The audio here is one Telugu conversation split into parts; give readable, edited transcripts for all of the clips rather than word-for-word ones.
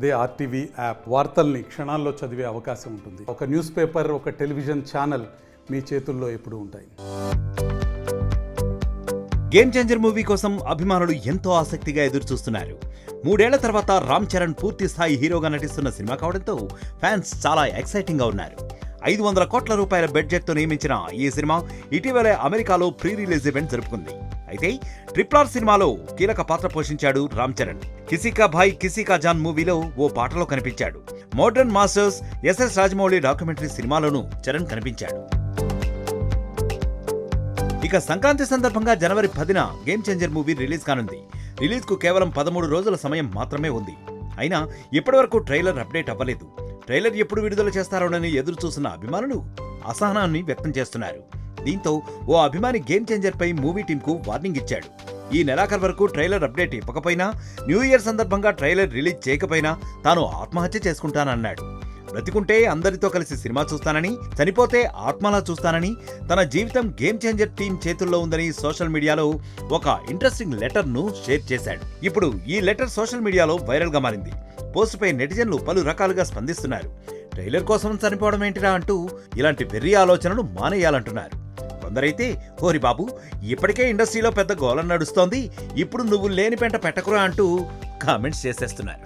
అదే ఆర్టీవీ యాప్ వార్తల్ని క్షణాల్లో చదివే అవకాశం ఉంటుంది. ఒక న్యూస్ పేపర్, ఒక టెలివిజన్ ఛానల్ మీ చేతుల్లో ఎప్పుడూ ఉంటాయి. గేమ్ చేంజర్ మూవీ కోసం అభిమానులు ఎంతో ఆసక్తిగా ఎదురుచూస్తున్నారు. 3 ఏళ్ల తర్వాత రామ్ చరణ్ పూర్తి స్థాయి హీరోగా నటిస్తున్న సినిమా కావడంతో ఫ్యాన్స్ చాలా ఎక్సైటింగ్ గా ఉన్నారు. 500 కోట్ల రూపాయల బడ్జెట్ తో నియమించిన ఈ సినిమా ఇటీవలే అమెరికాలో ప్రీ రిలీజ్ ఈవెంట్ జరుపుకుంది. అయితే RRR సినిమాలో కీలక పాత్ర పోషించాడు రామ్ చరణ్. కిసీకా భాయ్ కిసీకా జాన్ మూవీలో ఓ పాటలో కనిపించాడు. Modern masters SS Rajamouli documentary సినిమాలోనూ చరణ్ కనిపించాడు. ఇక సంక్రాంతి సందర్భంగా జనవరి 10న గేమ్ చేంజర్ మూవీ రిలీజ్ కానుంది. రిలీజ్ కు కేవలం 13 రోజుల సమయం మాత్రమే ఉంది. అయినా ఇప్పటివరకు ట్రైలర్ అప్డేట్ అవ్వలేదు. ట్రైలర్ ఎప్పుడు విడుదల చేస్తారోనని ఎదురు చూస్తున్న అభిమానులు అసహనాన్ని వ్యక్తం చేస్తున్నారు. దీంతో ఓ అభిమాని గేమ్ చేంజర్ పై మూవీ టీమ్ కు వార్నింగ్ ఇచ్చాడు. ఈ నెలాఖరు వరకు ట్రైలర్ అప్డేట్ ఇవ్వకపోయినా, న్యూ ఇయర్ సందర్భంగా ట్రైలర్ రిలీజ్ చేయకపోయినా తాను ఆత్మహత్య చేసుకుంటానన్నాడు. బ్రతికుంటే అందరితో కలిసి సినిమా చూస్తానని, చనిపోతే ఆత్మలా చూస్తానని, తన జీవితం గేమ్ చేంజర్ టీం చేతుల్లో ఉందని సోషల్ మీడియాలో ఒక ఇంట్రెస్టింగ్ లెటర్ ను షేర్ చేశాడు. ఇప్పుడు ఈ లెటర్ సోషల్ మీడియాలో వైరల్ గా మారింది. పోస్ట్ పై నెటిజన్లు పలు రకాలుగా స్పందిస్తున్నారు. ట్రైలర్ కోసం చనిపోవడం ఏంటిరా అంటూ ఇలాంటి వెర్రి ఆలోచనలు మానేయాలంటున్నారు. కొందరైతే, ఓరి బాబు, ఇప్పటికే ఇండస్ట్రీలో పెద్ద గోలం నడుస్తోంది, ఇప్పుడు నువ్వు లేని పెంట పెట్టకురా అంటూ కామెంట్స్ చేసేస్తున్నారు.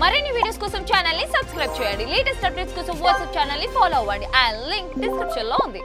మరిన్ని వీడియోస్ కోసం ఛానల్ ని సబ్స్క్రైబ్ చేయండి. లేటెస్ట్ అప్డేట్స్ కోసం వాట్సాప్ ఛానల్ ని ఫాలో అవ్వండి. ఆ లింక్ డిస్క్రిప్షన్ లో ఉంది.